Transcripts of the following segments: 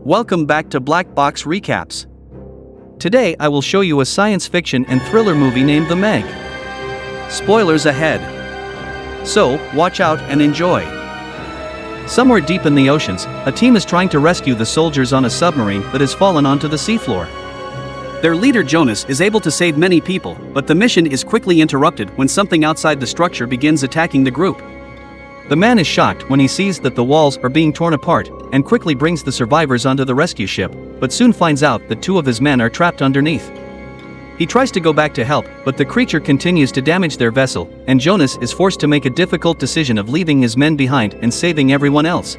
Welcome back to Black Box Recaps. Today I will show you a science fiction and thriller movie named The Meg. Spoilers ahead. So, watch out and enjoy. Somewhere deep in the oceans, a team is trying to rescue the soldiers on a submarine that has fallen onto the seafloor. Their leader Jonas is able to save many people, but the mission is quickly interrupted when something outside the structure begins attacking the group. The man is shocked when he sees that the walls are being torn apart, and quickly brings the survivors onto the rescue ship, but soon finds out that two of his men are trapped underneath. He tries to go back to help, but the creature continues to damage their vessel, and Jonas is forced to make a difficult decision of leaving his men behind and saving everyone else.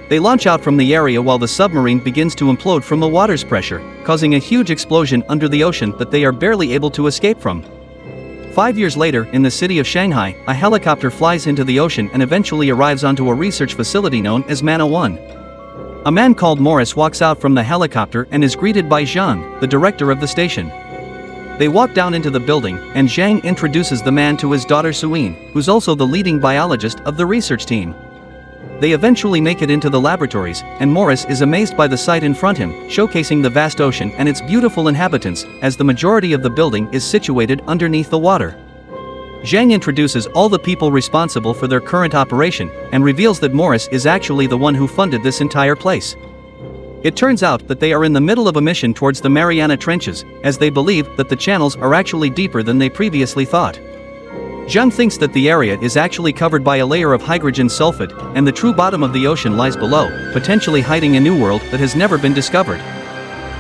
They launch out from the area while the submarine begins to implode from the water's pressure, causing a huge explosion under the ocean that they are barely able to escape from. 5 years later, in the city of Shanghai, a helicopter flies into the ocean and eventually arrives onto a research facility known as Mana 1. A man called Morris walks out from the helicopter and is greeted by Zhang, the director of the station. They walk down into the building, and Zhang introduces the man to his daughter Suyin, who's also the leading biologist of the research team. They eventually make it into the laboratories, and Morris is amazed by the sight in front him, showcasing the vast ocean and its beautiful inhabitants, as the majority of the building is situated underneath the water. Zhang introduces all the people responsible for their current operation, and reveals that Morris is actually the one who funded this entire place. It turns out that they are in the middle of a mission towards the Mariana Trenches, as they believe that the channels are actually deeper than they previously thought. Zhang thinks that the area is actually covered by a layer of hydrogen sulfide, and the true bottom of the ocean lies below, potentially hiding a new world that has never been discovered.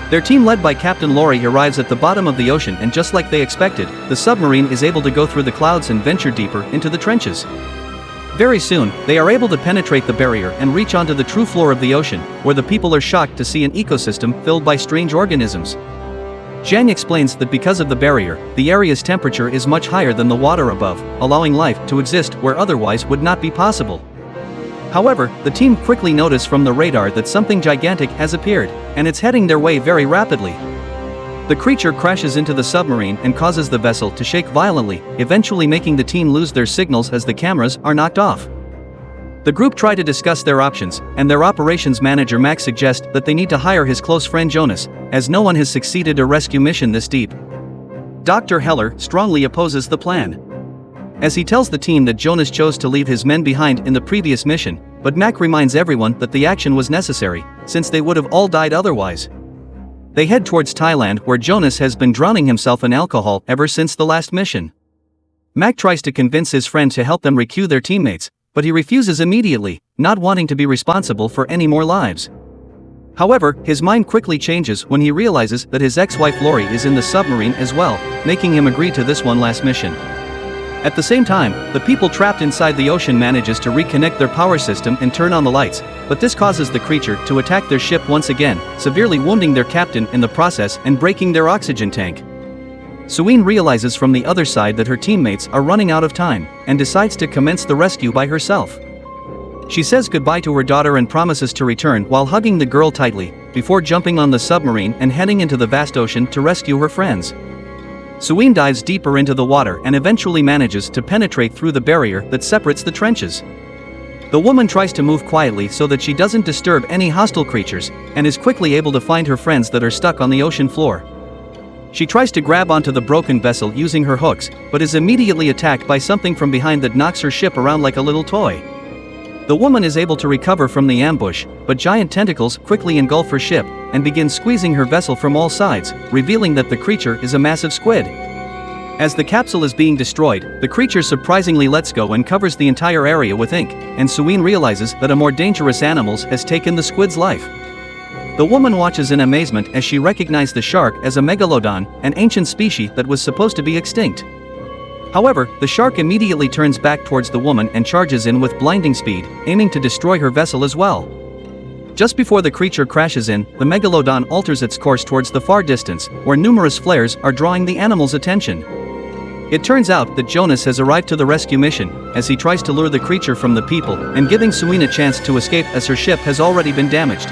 Their team led by Captain Lori arrives at the bottom of the ocean, and just like they expected, the submarine is able to go through the clouds and venture deeper into the trenches. Very soon, they are able to penetrate the barrier and reach onto the true floor of the ocean, where the people are shocked to see an ecosystem filled by strange organisms. Zhang explains that because of the barrier, the area's temperature is much higher than the water above, allowing life to exist where otherwise would not be possible. However, the team quickly notice from the radar that something gigantic has appeared, and it's heading their way very rapidly. The creature crashes into the submarine and causes the vessel to shake violently, eventually making the team lose their signals as the cameras are knocked off. The group try to discuss their options, and their operations manager Max suggests that they need to hire his close friend Jonas, as no one has succeeded a rescue mission this deep. Dr. Heller strongly opposes the plan, as he tells the team that Jonas chose to leave his men behind in the previous mission, but Mac reminds everyone that the action was necessary, since they would have all died otherwise. They head towards Thailand, where Jonas has been drowning himself in alcohol ever since the last mission. Mac tries to convince his friend to help them rescue their teammates, but he refuses immediately, not wanting to be responsible for any more lives. However, his mind quickly changes when he realizes that his ex-wife Lori is in the submarine as well, making him agree to this one last mission. At the same time, the people trapped inside the ocean manages to reconnect their power system and turn on the lights, but this causes the creature to attack their ship once again, severely wounding their captain in the process and breaking their oxygen tank. Suyin realizes from the other side that her teammates are running out of time, and decides to commence the rescue by herself. She says goodbye to her daughter and promises to return while hugging the girl tightly, before jumping on the submarine and heading into the vast ocean to rescue her friends. Suyin dives deeper into the water and eventually manages to penetrate through the barrier that separates the trenches. The woman tries to move quietly so that she doesn't disturb any hostile creatures, and is quickly able to find her friends that are stuck on the ocean floor. She tries to grab onto the broken vessel using her hooks, but is immediately attacked by something from behind that knocks her ship around like a little toy. The woman is able to recover from the ambush, but giant tentacles quickly engulf her ship, and begin squeezing her vessel from all sides, revealing that the creature is a massive squid. As the capsule is being destroyed, the creature surprisingly lets go and covers the entire area with ink, and Suyin realizes that a more dangerous animal has taken the squid's life. The woman watches in amazement as she recognizes the shark as a Megalodon, an ancient species that was supposed to be extinct. However, the shark immediately turns back towards the woman and charges in with blinding speed, aiming to destroy her vessel as well. Just before the creature crashes in, the Megalodon alters its course towards the far distance, where numerous flares are drawing the animal's attention. It turns out that Jonas has arrived to the rescue mission, as he tries to lure the creature from the people, and giving Suyin a chance to escape as her ship has already been damaged.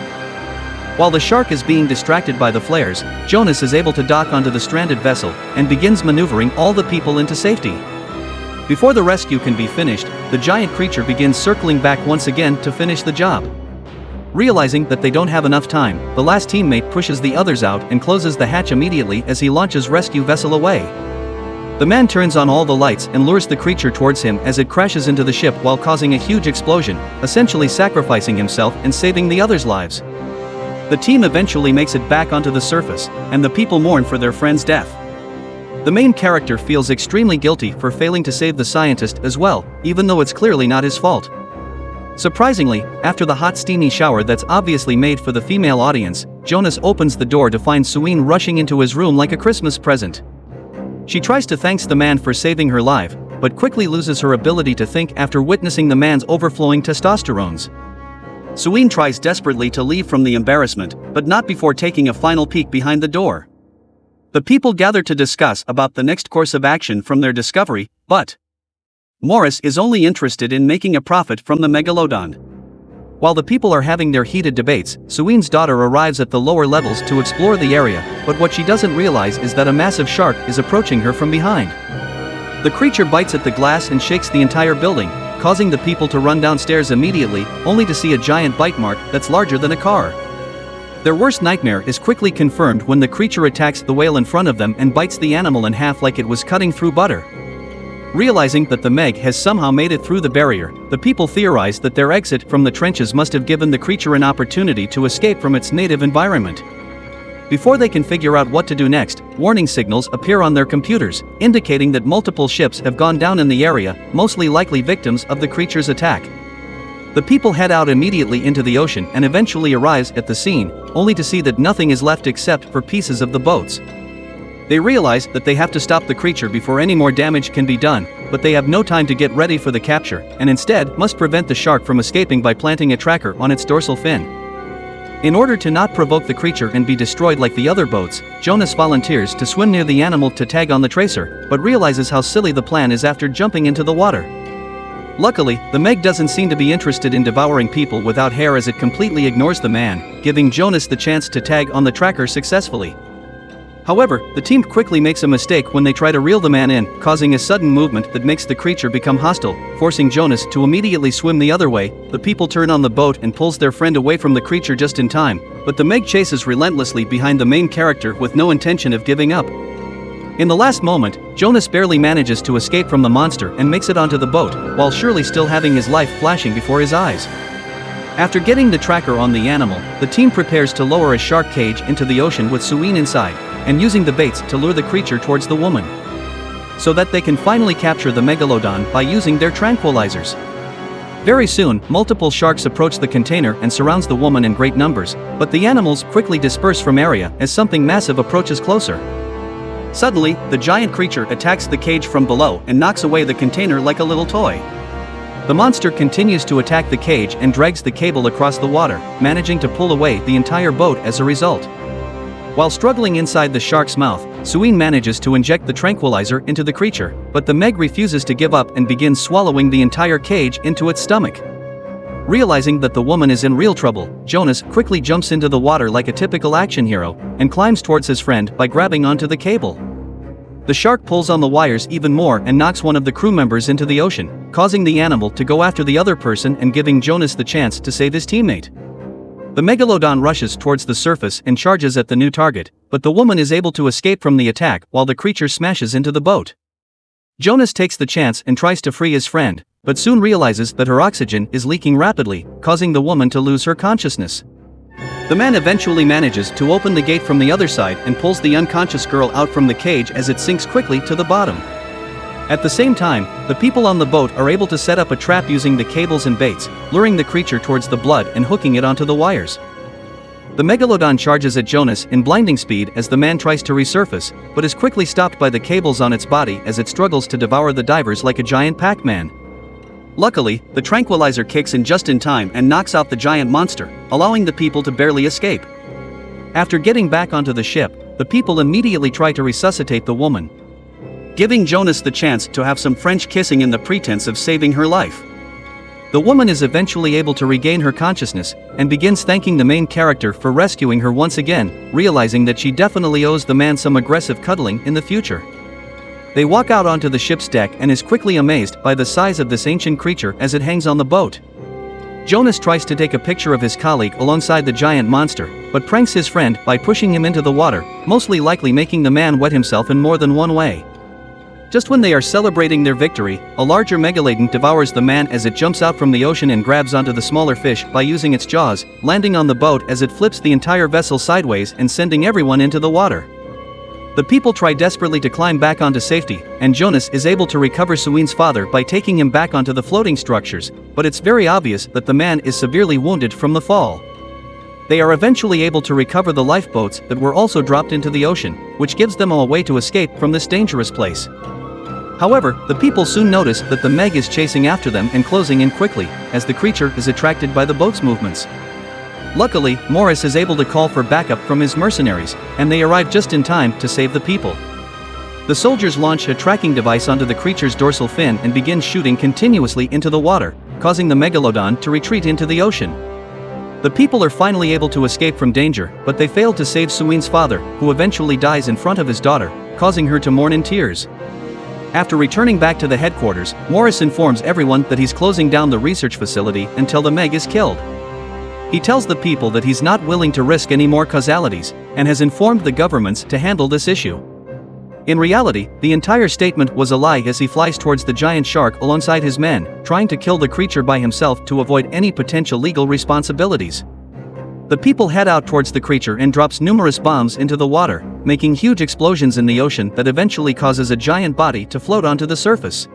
While the shark is being distracted by the flares, Jonas is able to dock onto the stranded vessel, and begins maneuvering all the people into safety. Before the rescue can be finished, the giant creature begins circling back once again to finish the job. Realizing that they don't have enough time, the last teammate pushes the others out and closes the hatch immediately as he launches rescue vessel away. The man turns on all the lights and lures the creature towards him as it crashes into the ship while causing a huge explosion, essentially sacrificing himself and saving the others' lives. The team eventually makes it back onto the surface, and the people mourn for their friend's death. The main character feels extremely guilty for failing to save the scientist as well, even though it's clearly not his fault. Surprisingly, after the hot steamy shower that's obviously made for the female audience, Jonas opens the door to find Suine rushing into his room like a Christmas present. She tries to thank the man for saving her life, but quickly loses her ability to think after witnessing the man's overflowing testosterones. Suine tries desperately to leave from the embarrassment, but not before taking a final peek behind the door. The people gather to discuss about the next course of action from their discovery, but Morris is only interested in making a profit from the Megalodon. While the people are having their heated debates, Suine's daughter arrives at the lower levels to explore the area, but what she doesn't realize is that a massive shark is approaching her from behind. The creature bites at the glass and shakes the entire building, causing the people to run downstairs immediately, only to see a giant bite mark that's larger than a car. Their worst nightmare is quickly confirmed when the creature attacks the whale in front of them and bites the animal in half like it was cutting through butter. Realizing that the Meg has somehow made it through the barrier, the people theorize that their exit from the trenches must have given the creature an opportunity to escape from its native environment. Before they can figure out what to do next, warning signals appear on their computers, indicating that multiple ships have gone down in the area, mostly likely victims of the creature's attack. The people head out immediately into the ocean and eventually arrive at the scene, only to see that nothing is left except for pieces of the boats. They realize that they have to stop the creature before any more damage can be done, but they have no time to get ready for the capture, and instead must prevent the shark from escaping by planting a tracker on its dorsal fin. In order to not provoke the creature and be destroyed like the other boats, Jonas volunteers to swim near the animal to tag on the tracer, but realizes how silly the plan is after jumping into the water. Luckily, the Meg doesn't seem to be interested in devouring people without hair as it completely ignores the man, giving Jonas the chance to tag on the tracker successfully. However, the team quickly makes a mistake when they try to reel the man in, causing a sudden movement that makes the creature become hostile, forcing Jonas to immediately swim the other way. The people turn on the boat and pulls their friend away from the creature just in time, but the Meg chases relentlessly behind the main character with no intention of giving up. In the last moment, Jonas barely manages to escape from the monster and makes it onto the boat, while surely still having his life flashing before his eyes. After getting the tracker on the animal, the team prepares to lower a shark cage into the ocean with Suine inside, and using the baits to lure the creature towards the woman, so that they can finally capture the Megalodon by using their tranquilizers. Very soon, multiple sharks approach the container and surrounds the woman in great numbers, but the animals quickly disperse from area as something massive approaches closer. Suddenly, the giant creature attacks the cage from below and knocks away the container like a little toy. The monster continues to attack the cage and drags the cable across the water, managing to pull away the entire boat as a result. While struggling inside the shark's mouth, Suine manages to inject the tranquilizer into the creature, but the Meg refuses to give up and begins swallowing the entire cage into its stomach. Realizing that the woman is in real trouble, Jonas quickly jumps into the water like a typical action hero, and climbs towards his friend by grabbing onto the cable. The shark pulls on the wires even more and knocks one of the crew members into the ocean, causing the animal to go after the other person and giving Jonas the chance to save his teammate. The Megalodon rushes towards the surface and charges at the new target, but the woman is able to escape from the attack while the creature smashes into the boat. Jonas takes the chance and tries to free his friend, but soon realizes that her oxygen is leaking rapidly, causing the woman to lose her consciousness. The man eventually manages to open the gate from the other side and pulls the unconscious girl out from the cage as it sinks quickly to the bottom. At the same time, the people on the boat are able to set up a trap using the cables and baits, luring the creature towards the blood and hooking it onto the wires. The Megalodon charges at Jonas in blinding speed as the man tries to resurface, but is quickly stopped by the cables on its body as it struggles to devour the divers like a giant Pac-Man. Luckily, the tranquilizer kicks in just in time and knocks out the giant monster, allowing the people to barely escape. After getting back onto the ship, the people immediately try to resuscitate the woman, giving Jonas the chance to have some French kissing in the pretense of saving her life. The woman is eventually able to regain her consciousness, and begins thanking the main character for rescuing her once again, realizing that she definitely owes the man some aggressive cuddling in the future. They walk out onto the ship's deck and is quickly amazed by the size of this ancient creature as it hangs on the boat. Jonas tries to take a picture of his colleague alongside the giant monster, but pranks his friend by pushing him into the water, mostly likely making the man wet himself in more than one way. Just when they are celebrating their victory, a larger megalodon devours the man as it jumps out from the ocean and grabs onto the smaller fish by using its jaws, landing on the boat as it flips the entire vessel sideways and sending everyone into the water. The people try desperately to climb back onto safety, and Jonas is able to recover Suin's father by taking him back onto the floating structures, but it's very obvious that the man is severely wounded from the fall. They are eventually able to recover the lifeboats that were also dropped into the ocean, which gives them a way to escape from this dangerous place. However, the people soon notice that the Meg is chasing after them and closing in quickly, as the creature is attracted by the boat's movements. Luckily, Morris is able to call for backup from his mercenaries, and they arrive just in time to save the people. The soldiers launch a tracking device onto the creature's dorsal fin and begin shooting continuously into the water, causing the Megalodon to retreat into the ocean. The people are finally able to escape from danger, but they fail to save Suin's father, who eventually dies in front of his daughter, causing her to mourn in tears. After returning back to the headquarters, Morris informs everyone that he's closing down the research facility until the Meg is killed. He tells the people that he's not willing to risk any more causalities, and has informed the governments to handle this issue. In reality, the entire statement was a lie as he flies towards the giant shark alongside his men, trying to kill the creature by himself to avoid any potential legal responsibilities. The people head out towards the creature and drops numerous bombs into the water, making huge explosions in the ocean that eventually causes a giant body to float onto the surface.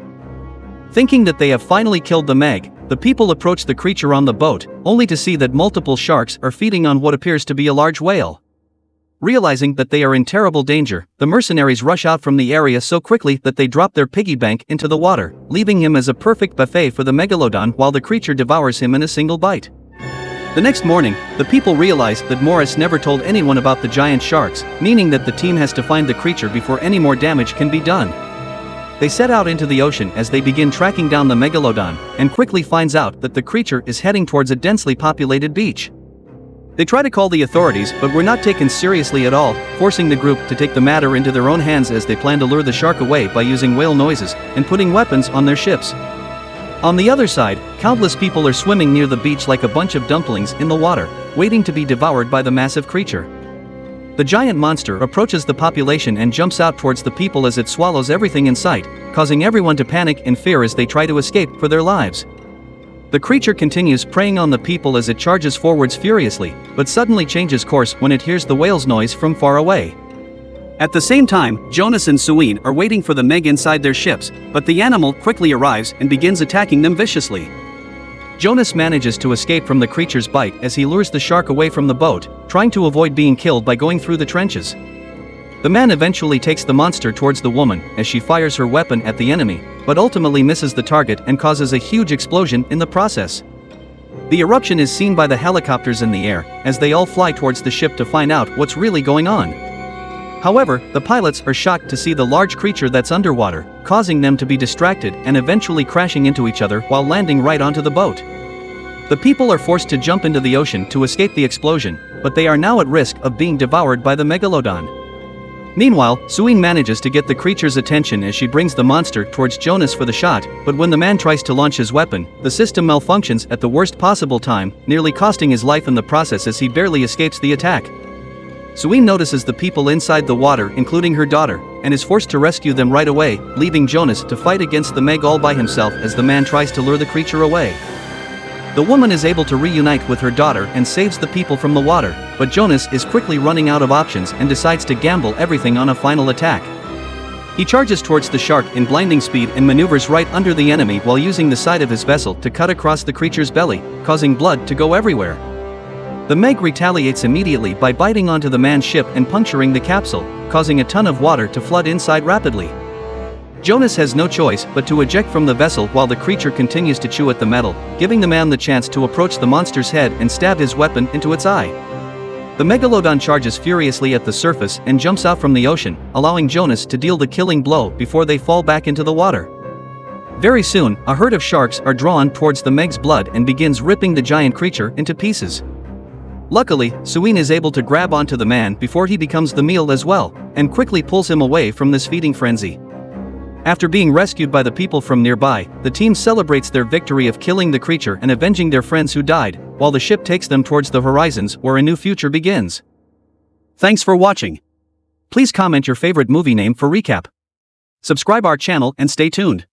Thinking that they have finally killed the Meg, the people approach the creature on the boat, only to see that multiple sharks are feeding on what appears to be a large whale. Realizing that they are in terrible danger, the mercenaries rush out from the area so quickly that they drop their piggy bank into the water, leaving him as a perfect buffet for the Megalodon while the creature devours him in a single bite. The next morning, the people realize that Morris never told anyone about the giant sharks, meaning that the team has to find the creature before any more damage can be done. They set out into the ocean as they begin tracking down the Megalodon, and quickly finds out that the creature is heading towards a densely populated beach. They try to call the authorities but were not taken seriously at all, forcing the group to take the matter into their own hands as they plan to lure the shark away by using whale noises and putting weapons on their ships. On the other side, countless people are swimming near the beach like a bunch of dumplings in the water, waiting to be devoured by the massive creature. The giant monster approaches the population and jumps out towards the people as it swallows everything in sight, causing everyone to panic in fear as they try to escape for their lives. The creature continues preying on the people as it charges forwards furiously, but suddenly changes course when it hears the whale's noise from far away. At the same time, Jonas and Suin are waiting for the Meg inside their ships, but the animal quickly arrives and begins attacking them viciously. Jonas manages to escape from the creature's bite as he lures the shark away from the boat, trying to avoid being killed by going through the trenches. The man eventually takes the monster towards the woman as she fires her weapon at the enemy, but ultimately misses the target and causes a huge explosion in the process. The eruption is seen by the helicopters in the air as they all fly towards the ship to find out what's really going on. However, the pilots are shocked to see the large creature that's underwater, causing them to be distracted and eventually crashing into each other while landing right onto the boat. The people are forced to jump into the ocean to escape the explosion, but they are now at risk of being devoured by the Megalodon. Meanwhile, Suin manages to get the creature's attention as she brings the monster towards Jonas for the shot, but when the man tries to launch his weapon, the system malfunctions at the worst possible time, nearly costing his life in the process as he barely escapes the attack. Suin notices the people inside the water, including her daughter, and is forced to rescue them right away, leaving Jonas to fight against the Meg all by himself as the man tries to lure the creature away. The woman is able to reunite with her daughter and saves the people from the water, but Jonas is quickly running out of options and decides to gamble everything on a final attack. He charges towards the shark in blinding speed and maneuvers right under the enemy while using the side of his vessel to cut across the creature's belly, causing blood to go everywhere. The Meg retaliates immediately by biting onto the man's ship and puncturing the capsule, causing a ton of water to flood inside rapidly. Jonas has no choice but to eject from the vessel while the creature continues to chew at the metal, giving the man the chance to approach the monster's head and stab his weapon into its eye. The Megalodon charges furiously at the surface and jumps out from the ocean, allowing Jonas to deal the killing blow before they fall back into the water. Very soon, a herd of sharks are drawn towards the Meg's blood and begins ripping the giant creature into pieces. Luckily, Suin is able to grab onto the man before he becomes the meal as well, and quickly pulls him away from this feeding frenzy. After being rescued by the people from nearby, the team celebrates their victory of killing the creature and avenging their friends who died, while the ship takes them towards the horizons where a new future begins. Thanks for watching. Please comment your favorite movie name for recap. Subscribe our channel and stay tuned.